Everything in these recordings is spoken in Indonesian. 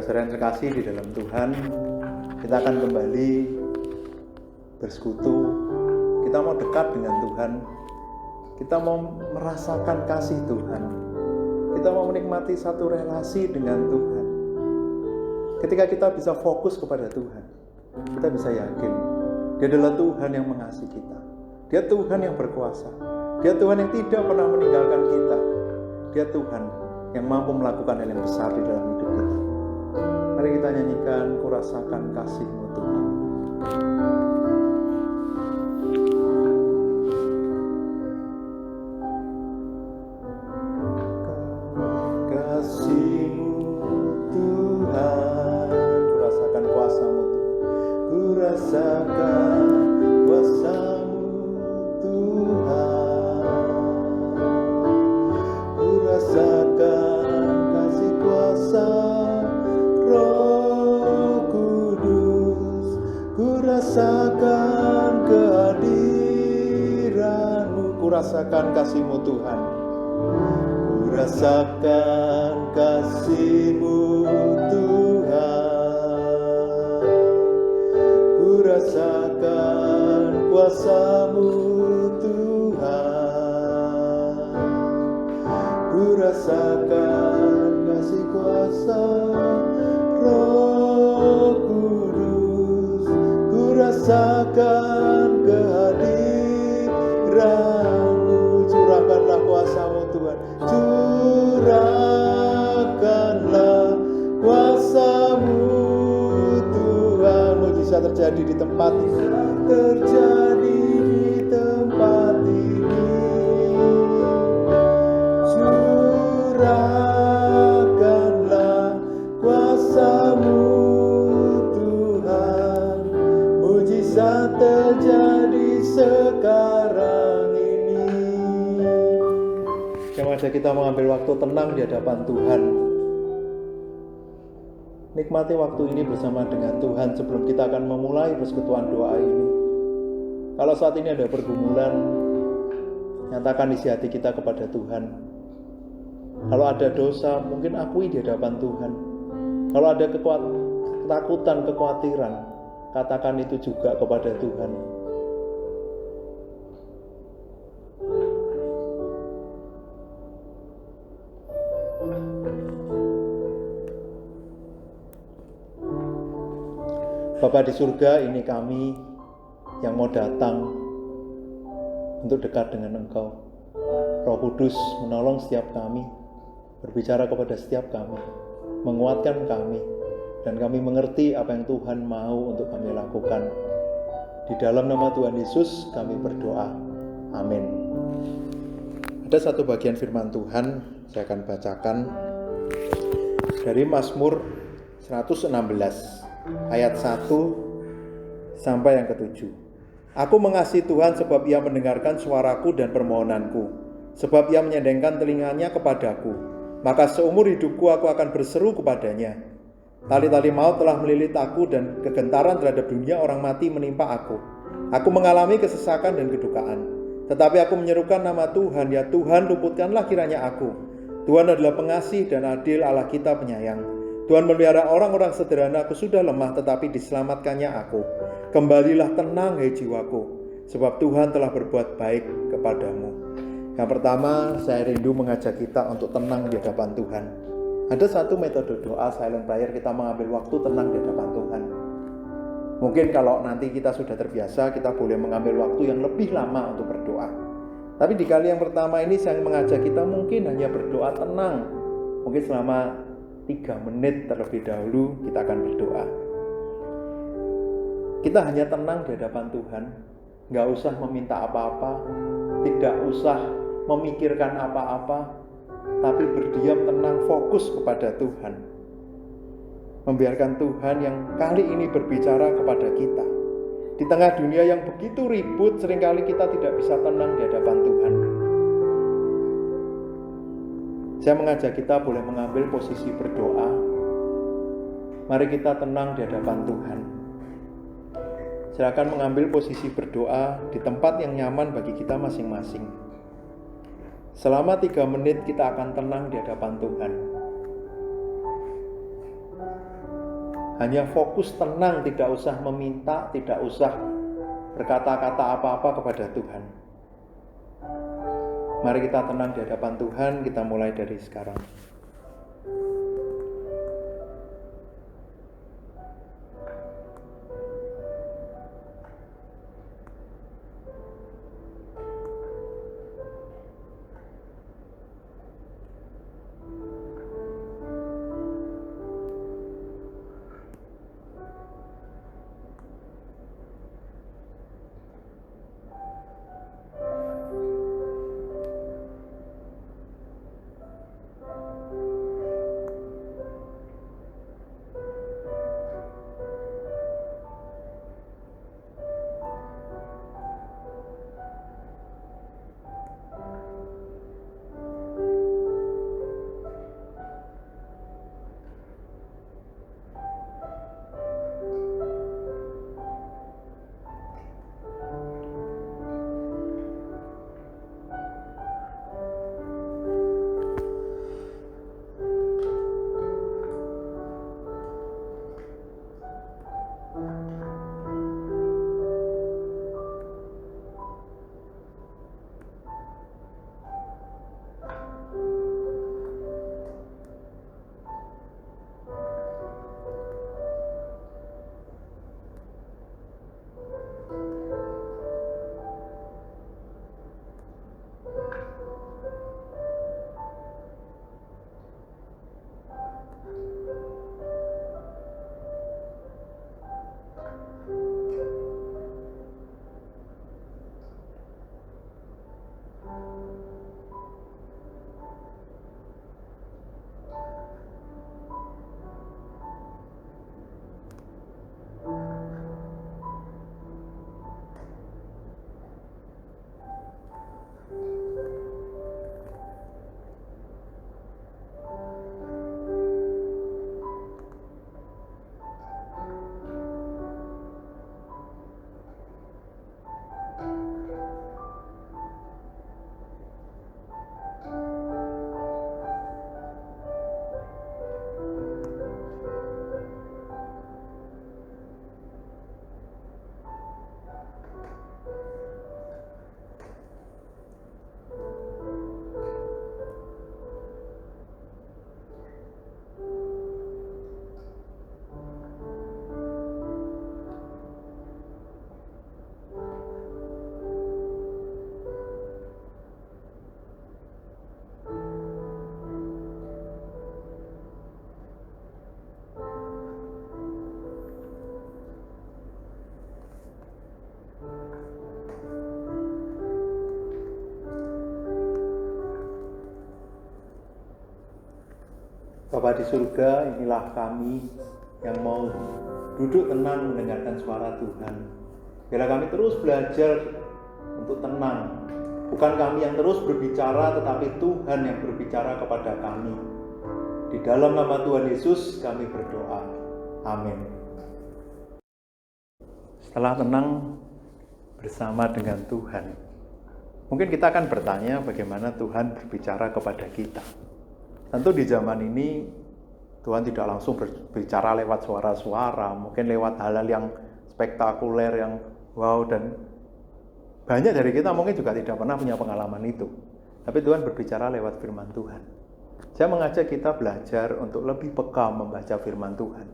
Saudara-saudara yang terkasih di dalam Tuhan, kita akan kembali bersekutu. Kita mau dekat dengan Tuhan. Kita mau merasakan kasih Tuhan. Kita mau menikmati satu relasi dengan Tuhan. Ketika kita bisa fokus kepada Tuhan, kita bisa yakin Dia adalah Tuhan yang mengasihi kita. Dia Tuhan yang berkuasa. Dia Tuhan yang tidak pernah meninggalkan kita. Dia Tuhan yang mampu melakukan hal yang besar di dalam hidup kita. Mari kita nyanyikan, ku rasakan kasih-Mu Tuhan. Kasih-Mu Tuhan, ku rasakan kuasa-Mu Tuhan. Ku rasakan kuasa-Mu Tuhan. Ku rasakan kasih kuasa Roh Kudus. Ku rasakan kehadiran-Mu. Ku rasakan kasih-Mu Tuhan. Ku rasakan kasih-Mu Tuhan. Ku rasakan kuasa-Mu Tuhan. Ku rasakan kasih kuasa Roh Kudus. Ku rasakan kehadiran-Mu. Curahkanlah kuasa-Mu Tuhan. Curahkanlah kuasa-Mu Tuhan. Mujizat terjadi di tempat ini. Terjadi di tempat ini. Curahkanlah kuasa-Mu Tuhan. Mujizat terjadi sekarang ini. Yang ada kita mengambil waktu tenang di hadapan Tuhan. Nikmati waktu ini bersama dengan Tuhan sebelum kita akan memulai persekutuan doa ini. Kalau saat ini ada pergumulan, nyatakan isi hati kita kepada Tuhan. Kalau ada dosa, mungkin akui di hadapan Tuhan. Kalau ada ketakutan, kekhawatiran, katakan itu juga kepada Tuhan. Bapa di surga, ini kami yang mau datang untuk dekat dengan Engkau. Roh Kudus menolong setiap kami, berbicara kepada setiap kami, menguatkan kami, dan kami mengerti apa yang Tuhan mau untuk kami lakukan. Di dalam nama Tuhan Yesus kami berdoa. Amin. Ada satu bagian firman Tuhan, saya akan bacakan dari Mazmur 116. Ayat 1 sampai yang ke-7. Aku mengasihi Tuhan sebab Ia mendengarkan suaraku dan permohonanku, sebab Ia menyendengkan telinganya kepadaku. Maka seumur hidupku aku akan berseru kepadanya. Tali-tali maut telah melilit aku dan kegentaran terhadap dunia orang mati menimpa aku. Aku mengalami kesesakan dan kedukaan. Tetapi aku menyerukan nama Tuhan, ya Tuhan, luputkanlah kiranya aku. Tuhan adalah pengasih dan adil, Allah kita penyayang. Tuhan memelihara orang-orang sederhana. Aku sudah lemah tetapi diselamatkannya aku. Kembalilah tenang hai jiwaku, sebab Tuhan telah berbuat baik kepadamu. Yang pertama, saya rindu mengajak kita untuk tenang di hadapan Tuhan. Ada satu metode doa silent prayer, kita mengambil waktu tenang di hadapan Tuhan. Mungkin kalau nanti kita sudah terbiasa, kita boleh mengambil waktu yang lebih lama untuk berdoa. Tapi di kali yang pertama ini saya mengajak kita mungkin hanya berdoa tenang. Mungkin selama 3 menit terlebih dahulu kita akan berdoa. Kita hanya tenang di hadapan Tuhan, gak usah meminta apa-apa, tidak usah memikirkan apa-apa, tapi berdiam tenang, fokus kepada Tuhan. Membiarkan Tuhan yang kali ini berbicara kepada kita. Di tengah dunia yang begitu ribut, seringkali kita tidak bisa tenang di hadapan Tuhan. Saya mengajak kita boleh mengambil posisi berdoa. Mari kita tenang di hadapan Tuhan. Silakan mengambil posisi berdoa di tempat yang nyaman bagi kita masing-masing. Selama 3 menit kita akan tenang di hadapan Tuhan. hanya fokus tenang, tidak usah meminta, tidak usah berkata-kata apa-apa kepada Tuhan. Mari kita tenang di hadapan Tuhan, kita mulai dari sekarang. Bapa di surga, inilah kami yang mau duduk tenang mendengarkan suara Tuhan. Biarlah kami terus belajar untuk tenang. Bukan kami yang terus berbicara, tetapi Tuhan yang berbicara kepada kami. Di dalam nama Tuhan Yesus kami berdoa. Amin. Setelah tenang bersama dengan Tuhan, mungkin kita akan bertanya bagaimana Tuhan berbicara kepada kita. Tentu di zaman ini Tuhan tidak langsung berbicara lewat suara-suara, mungkin lewat hal-hal yang spektakuler, yang wow, dan banyak dari kita mungkin juga tidak pernah punya pengalaman itu. Tapi Tuhan berbicara lewat firman Tuhan. Saya mengajak kita belajar untuk lebih peka membaca firman Tuhan,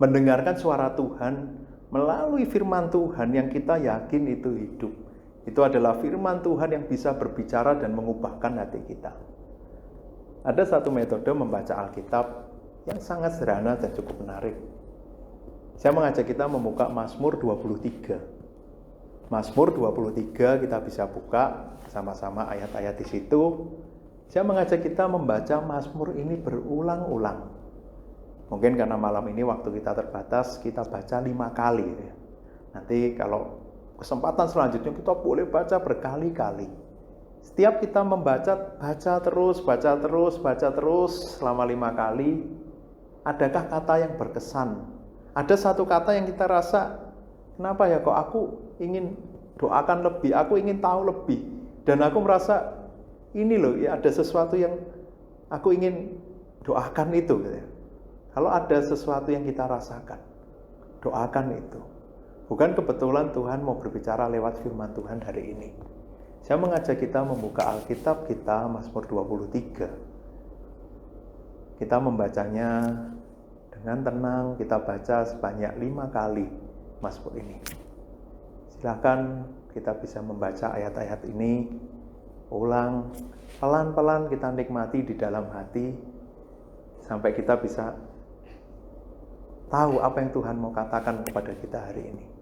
mendengarkan suara Tuhan melalui firman Tuhan yang kita yakin itu hidup. Itu adalah firman Tuhan yang bisa berbicara dan mengubahkan hati kita. Ada satu metode membaca Alkitab yang sangat sederhana dan cukup menarik. Saya mengajak kita membuka Mazmur 23. Mazmur 23 kita bisa buka sama-sama ayat-ayat di situ. Saya mengajak kita membaca Mazmur ini berulang-ulang. Mungkin karena malam ini waktu kita terbatas, kita baca 5 kali. Nanti kalau kesempatan selanjutnya kita boleh baca berkali-kali. Setiap kita membaca, baca terus selama 5 kali. Adakah kata yang berkesan? Ada satu kata yang kita rasa, kenapa ya kok aku ingin doakan lebih, aku ingin tahu lebih. Dan aku merasa, ini loh ya ada sesuatu yang aku ingin doakan itu. Kalau ada sesuatu yang kita rasakan, doakan itu. Bukan kebetulan Tuhan mau berbicara lewat firman Tuhan hari ini. Saya mengajak kita membuka Alkitab kita, Mazmur 23. Kita membacanya dengan tenang, kita baca sebanyak 5 kali Mazmur ini. Silakan kita bisa membaca ayat-ayat ini, ulang, pelan-pelan kita nikmati di dalam hati, sampai kita bisa tahu apa yang Tuhan mau katakan kepada kita hari ini.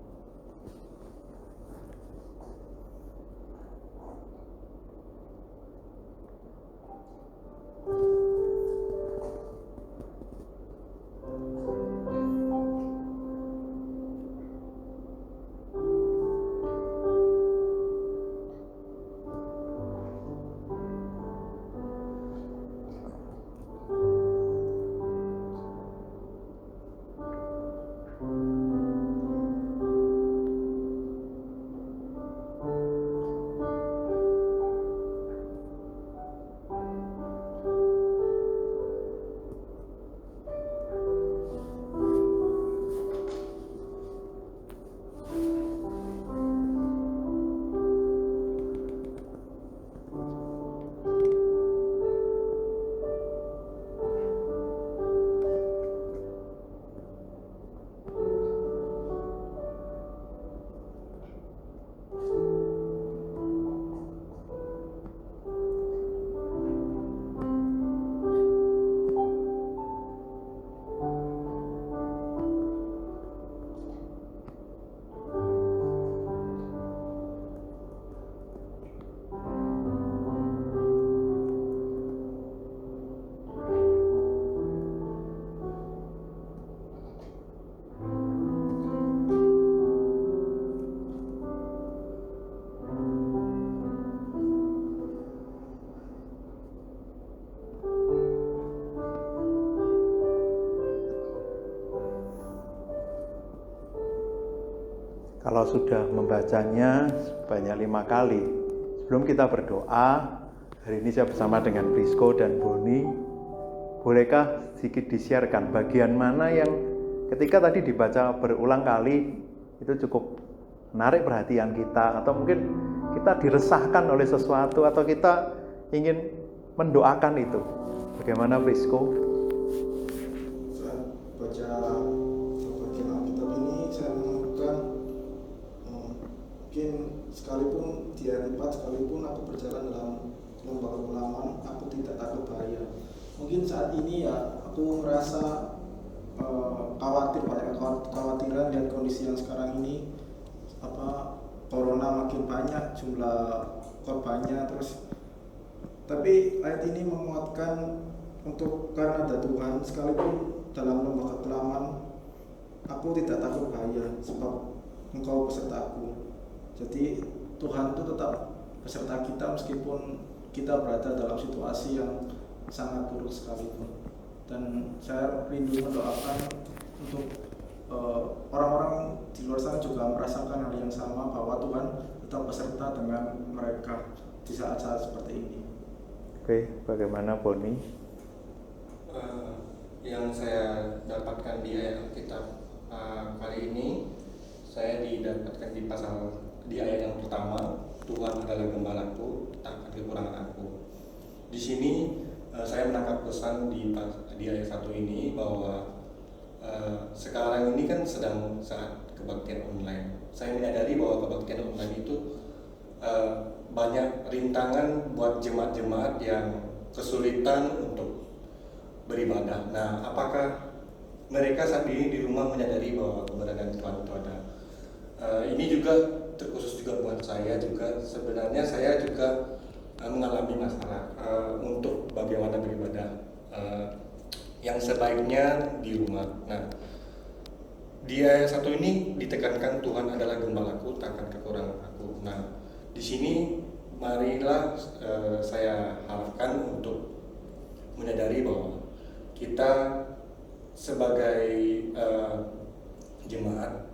Kalau sudah membacanya sebanyak 5 kali, sebelum kita berdoa, hari ini saya bersama dengan Prisco dan Boni, bolehkah sedikit di-sharekan bagian mana yang ketika tadi dibaca berulang kali, itu cukup menarik perhatian kita, atau mungkin kita diresahkan oleh sesuatu, atau kita ingin mendoakan itu. Bagaimana Prisco? Saat baca bagian Alkitab ini, saya menemukan mungkin sekalipun di hari 4, sekalipun aku berjalan dalam lembah kekelaman, aku tidak takut bahaya. Mungkin saat ini ya aku merasa khawatir, banyak kekhawatiran dan kondisi yang sekarang ini, corona makin banyak jumlah korbannya, terus tapi ayat ini menguatkan untuk karena ada Tuhan, sekalipun dalam lembah kekelaman aku tidak takut bahaya sebab Engkau besertaku. Jadi Tuhan itu tetap beserta kita meskipun kita berada dalam situasi yang sangat buruk sekalipun. Dan saya rindu mendoakan untuk orang-orang di luar sana juga merasakan hal yang sama, bahwa Tuhan tetap beserta dengan mereka di saat-saat seperti ini. Oke, bagaimana Boni? Yang saya dapatkan di ayat Alkitab kali ini, saya didapatkan di ayat yang pertama, Tuhan adalah gembalaku, takkan kekurangan aku. Di sini saya menangkap pesan di ayat 1 ini bahwa sekarang ini kan sedang saat kebaktian online. Saya menyadari bahwa kebaktian online itu banyak rintangan buat jemaat-jemaat yang kesulitan untuk beribadah. Nah, apakah mereka saat ini di rumah menyadari bahwa keberadaan Tuhan itu ada? Ini juga terkhusus juga buat saya juga. Sebenarnya saya juga mengalami masalah untuk bagaimana beribadah yang sebaiknya di rumah. Nah, di ayat 1 ini ditekankan Tuhan adalah gembalaku, takkan kekurangan aku. Nah, di sini marilah saya harapkan untuk menyadari bahwa kita sebagai jemaat,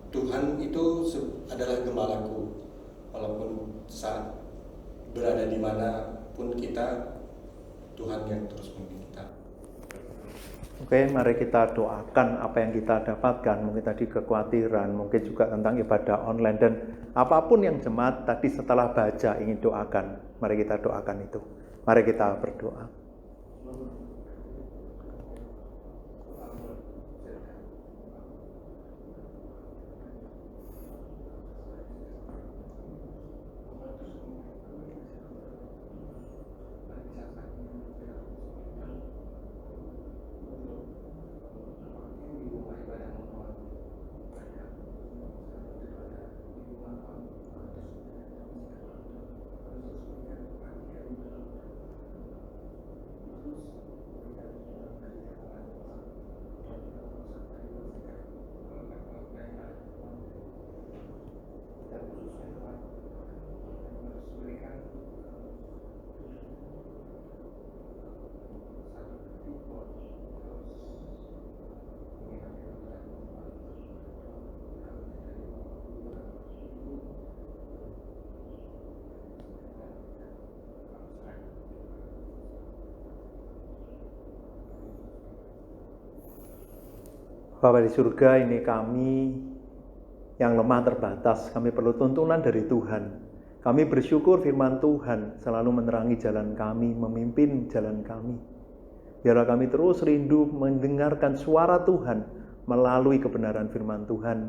Tuhan itu adalah gembalaku, walaupun saat berada di mana pun kita, Tuhan yang terus memimpin kita. Oke, mari kita doakan apa yang kita dapatkan, mungkin tadi kekhawatiran, mungkin juga tentang ibadah online, dan apapun yang jemaat tadi setelah baca ingin doakan, mari kita doakan itu. Mari kita berdoa. Bapa di surga, ini kami yang lemah terbatas, kami perlu tuntunan dari Tuhan. Kami bersyukur firman Tuhan selalu menerangi jalan kami, memimpin jalan kami. Biarlah kami terus rindu mendengarkan suara Tuhan melalui kebenaran firman Tuhan.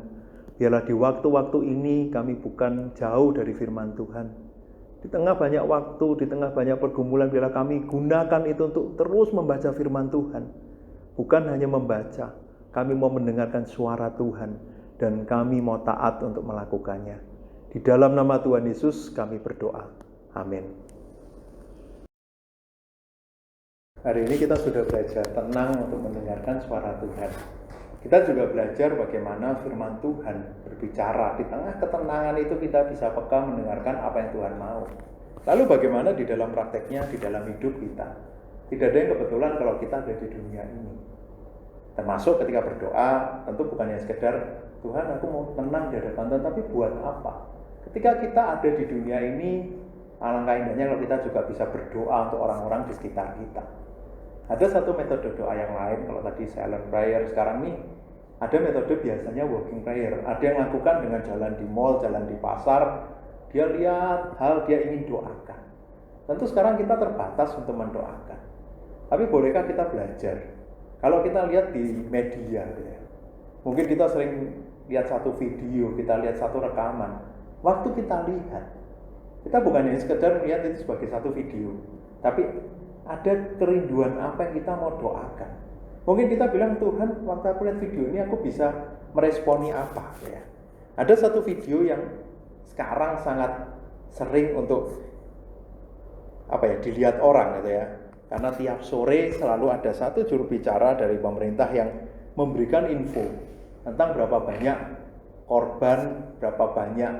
Biarlah di waktu-waktu ini kami bukan jauh dari firman Tuhan. Di tengah banyak waktu, di tengah banyak pergumulan, biarlah kami gunakan itu untuk terus membaca firman Tuhan. Bukan hanya membaca, kami mau mendengarkan suara Tuhan dan kami mau taat untuk melakukannya. Di dalam nama Tuhan Yesus kami berdoa. Amin. Hari ini kita sudah belajar tenang untuk mendengarkan suara Tuhan. Kita juga belajar bagaimana firman Tuhan berbicara. Di tengah ketenangan itu kita bisa peka mendengarkan apa yang Tuhan mau. Lalu bagaimana di dalam prakteknya, di dalam hidup kita? Tidak ada yang kebetulan kalau kita ada di dunia ini. Termasuk ketika berdoa, tentu bukan hanya sekedar Tuhan aku mau tenang di hadapan Tuhan, tapi buat apa? Ketika kita ada di dunia ini, alangkah indahnya kalau kita juga bisa berdoa untuk orang-orang di sekitar kita. Ada satu metode doa yang lain, kalau tadi silent prayer, sekarang nih ada metode biasanya walking prayer. Ada yang lakukan dengan jalan di mall, jalan di pasar, dia lihat hal dia ingin doakan. Tentu sekarang kita terbatas untuk mendoakan. Tapi bolehkah kita belajar? Kalau kita lihat di media, ya, mungkin kita sering lihat satu video, kita lihat satu rekaman. Waktu kita lihat, kita bukan hanya sekedar melihat itu sebagai satu video, tapi ada kerinduan apa yang kita mau doakan. Mungkin kita bilang, Tuhan, waktu aku lihat video ini aku bisa meresponi apa? Ya. Ada satu video yang sekarang sangat sering untuk dilihat orang, gitu ya. Karena tiap sore selalu ada satu juru bicara dari pemerintah yang memberikan info tentang berapa banyak korban, berapa banyak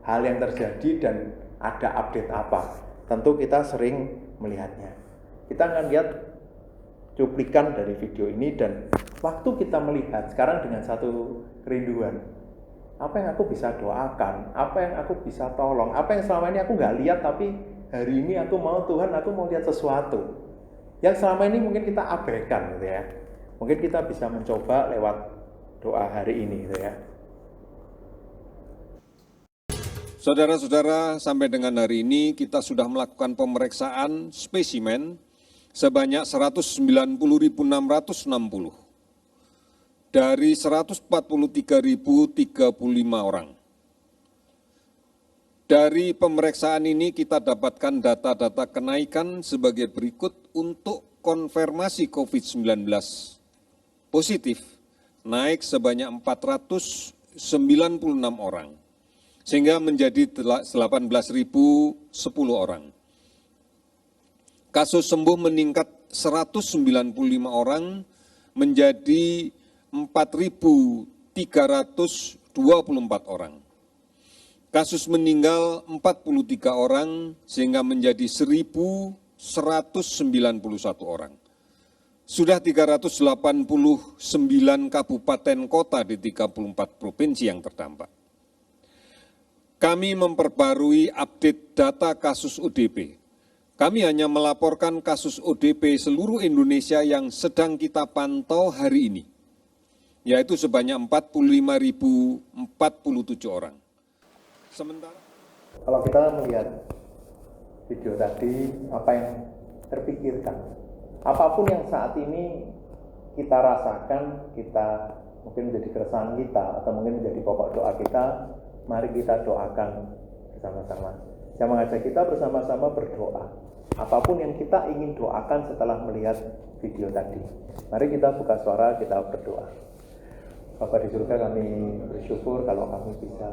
hal yang terjadi dan ada update apa. Tentu kita sering melihatnya. Kita akan lihat cuplikan dari video ini dan waktu kita melihat sekarang dengan satu kerinduan. Apa yang aku bisa doakan, apa yang aku bisa tolong, apa yang selama ini aku nggak lihat tapi hari ini aku mau Tuhan, aku mau lihat sesuatu yang selama ini mungkin kita abaikan, gitu ya. Mungkin kita bisa mencoba lewat doa hari ini, gitu ya. Saudara-saudara, sampai dengan hari ini kita sudah melakukan pemeriksaan spesimen sebanyak 190.660 dari 143.035 orang. Dari pemeriksaan ini kita dapatkan data-data kenaikan sebagai berikut. Untuk konfirmasi COVID-19 positif naik sebanyak 496 orang, sehingga menjadi 18.010 orang. Kasus sembuh meningkat 195 orang menjadi 4.324 orang. Kasus meninggal 43 orang sehingga menjadi 1.191 orang. Sudah 389 kabupaten kota di 34 provinsi yang terdampak. Kami memperbarui update data kasus ODP. Kami hanya melaporkan kasus ODP seluruh Indonesia yang sedang kita pantau hari ini, yaitu sebanyak 45.047 orang. Sementara kalau kita melihat video tadi, apa yang terpikirkan, apapun yang saat ini kita rasakan, kita mungkin menjadi keresahan kita atau mungkin menjadi pokok doa kita, mari kita doakan bersama-sama. Saya mengajak kita bersama-sama berdoa. Apapun yang kita ingin doakan setelah melihat video tadi, mari kita buka suara, kita berdoa. Bapa di surga, kami bersyukur kalau kami bisa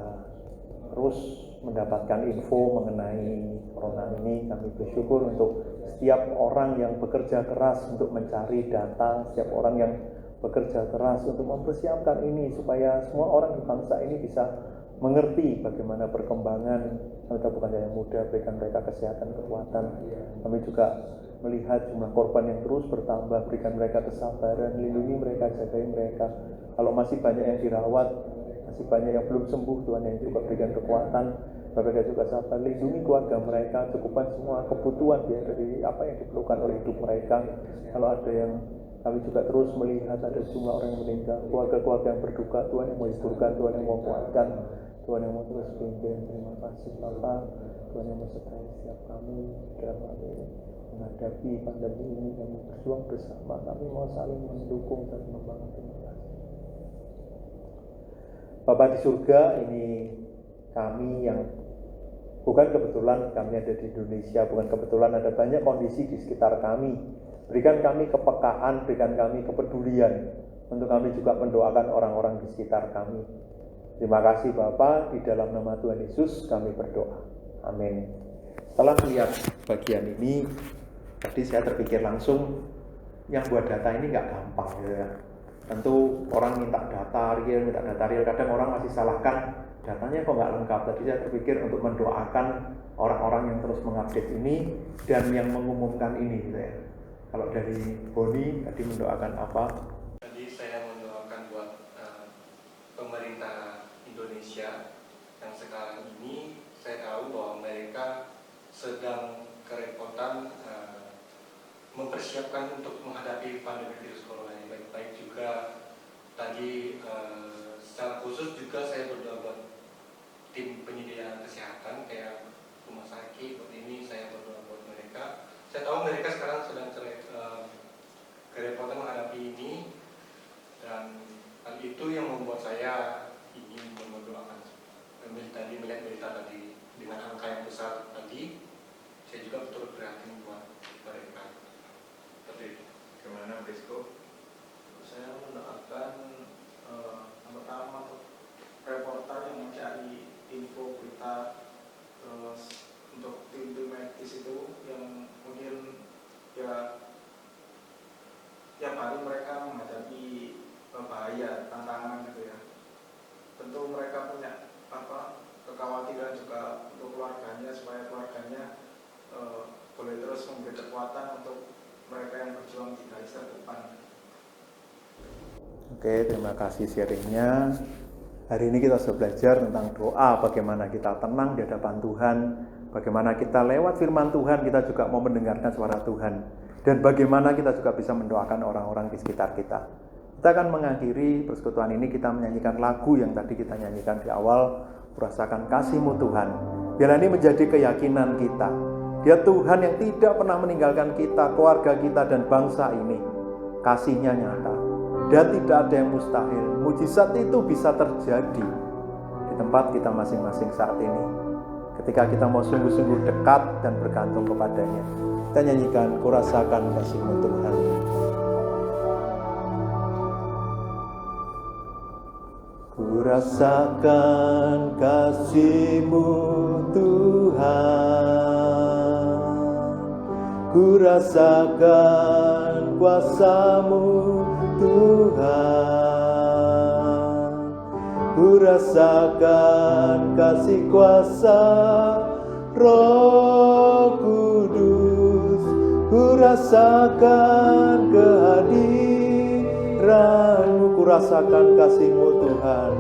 terus mendapatkan info mengenai corona ini. Kami bersyukur untuk setiap orang yang bekerja keras untuk mencari data, setiap orang yang bekerja keras untuk mempersiapkan ini supaya semua orang di bangsa ini bisa mengerti bagaimana perkembangan. Kami bukan yang muda, berikan mereka kesehatan, kekuatan. Kami juga melihat jumlah korban yang terus bertambah, berikan mereka kesabaran, lindungi mereka, jagai mereka. Kalau masih banyak yang dirawat, masih banyak yang belum sembuh, Tuhan yang juga berikan kekuatan, mereka juga sabar, lindungi keluarga mereka, cukupkan semua kebutuhan ya, dari apa yang diperlukan oleh hidup mereka. Kalau ada yang kami juga terus melihat ada jumlah orang yang meninggal, keluarga-keluarga yang berduka, Tuhan yang menghidupkan, Tuhan yang menguatkan, Tuhan yang mau terus pimpin. Terima kasih Bapa, Tuhan yang menyertai setiap kami dalam hal ini menghadapi pandemi ini. Kami berjuang bersama, kami mau saling mendukung dan membangun. Terima kasih Bapa di surga, ini kami yang bukan kebetulan kami ada di Indonesia, bukan kebetulan ada banyak kondisi di sekitar kami. Berikan kami kepekaan, berikan kami kepedulian untuk kami juga mendoakan orang-orang di sekitar kami. Terima kasih Bapa, di dalam nama Tuhan Yesus kami berdoa. Amin. Setelah melihat bagian ini, tadi saya terpikir langsung, yang buat data ini nggak gampang gitu ya. Tentu orang minta data real, kadang orang masih salahkan datanya kok nggak lengkap. Tadi saya terpikir untuk mendoakan orang-orang yang terus mengupdate ini dan yang mengumumkan ini gitu ya. Kalau dari Boni tadi mendoakan apa? Tadi saya mendoakan buat pemerintah Indonesia yang sekarang ini saya tahu bahwa mereka sedang kerepotan mempersiapkan untuk menghadapi pandemi virus corona ini. Baik juga tadi secara khusus juga saya berdoa buat tim penyedia kesehatan kayak rumah sakit ini, saya berdoa buat mereka. Saya tahu mereka sekarang sedang kerepotan menghadapi ini, dan hal itu yang membuat saya ingin mendoakan. Tadi melihat berita tadi dengan angka yang besar tadi, saya juga betul prihatin buat mereka. Seperti itu. Gimana Brisco? Saya mendoakan pertama reporter yang mencari info berita, terus untuk tim-tim medis itu yang mungkin ya tiap hari mereka menghadapi bahaya, tantangan gitu ya. Tentu mereka punya kekhawatiran juga untuk keluarganya, supaya keluarganya boleh terus memberi kekuatan untuk mereka yang berjuang di garis terdepan. Oke, terima kasih sharingnya. Hari ini kita sudah belajar tentang doa, bagaimana kita tenang di hadapan Tuhan, bagaimana kita lewat firman Tuhan, kita juga mau mendengarkan suara Tuhan, dan bagaimana kita juga bisa mendoakan orang-orang di sekitar kita. Kita akan mengakhiri persekutuan ini, kita menyanyikan lagu yang tadi kita nyanyikan di awal, Kurasakan Kasih-Mu Tuhan. Biar ini menjadi keyakinan kita. Dia Tuhan yang tidak pernah meninggalkan kita, keluarga kita, dan bangsa ini. Kasih-Nya nyata. Dan tidak ada yang mustahil. Mujizat itu bisa terjadi di tempat kita masing-masing saat ini. Ketika kita mau sungguh-sungguh dekat dan bergantung kepadanya. Kita nyanyikan Kurasakan Kasih-Mu Tuhan. Kurasakan kasih-Mu Tuhan, kurasakan kuasa-Mu Tuhan, kurasakan kasih kuasa Roh Kudus, kurasakan kehadiran-Mu, kurasakan kasih-Mu Tuhan,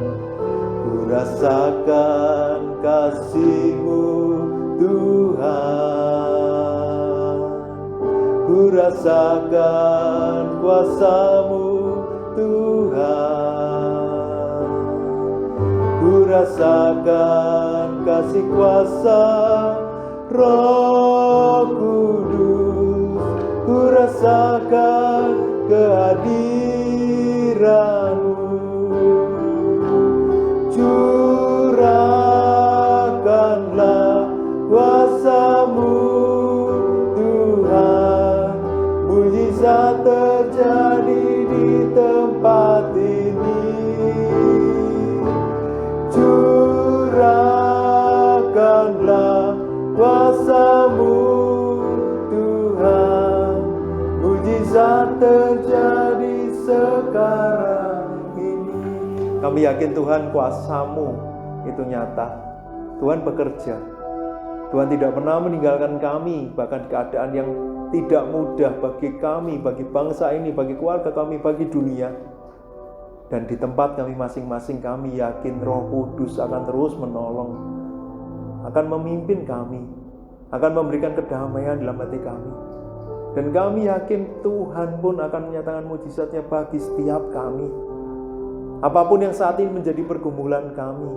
kurasakan kasih-Mu Tuhan. rasakan kuasa-Mu Tuhan. Ku rasakan kasih kuasa Roh Kudus. Ku rasakan kehadiran-Mu. Curahkanlah kuasa-Mu Tuhan. Mujizat terjadi di tempat ini. Curahkanlah kuasa-Mu Tuhan. Mujizat terjadi sekarang ini. Kami yakin Tuhan, kuasa-Mu itu nyata. Tuhan bekerja. Tuhan tidak pernah meninggalkan kami, bahkan keadaan yang tidak mudah bagi kami, bagi bangsa ini, bagi keluarga kami, bagi dunia. Dan di tempat kami masing-masing, kami yakin Roh Kudus akan terus menolong, akan memimpin kami, akan memberikan kedamaian dalam hati kami. Dan kami yakin Tuhan pun akan menyatakan mujizatnya bagi setiap kami. Apapun yang saat ini menjadi pergumulan kami,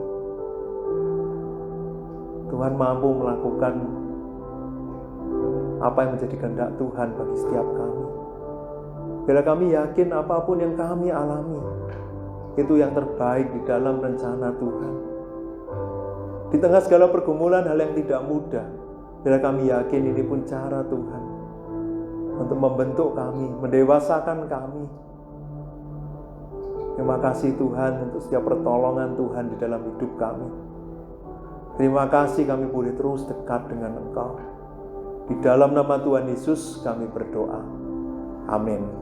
Tuhan mampu melakukan apa yang menjadi kehendak Tuhan bagi setiap kami. Bila kami yakin apapun yang kami alami, itu yang terbaik di dalam rencana Tuhan. Di tengah segala pergumulan, hal yang tidak mudah, bila kami yakin ini pun cara Tuhan untuk membentuk kami, mendewasakan kami. Terima kasih Tuhan untuk setiap pertolongan Tuhan di dalam hidup kami. Terima kasih kami boleh terus dekat dengan Engkau. Di dalam nama Tuhan Yesus kami berdoa. Amin.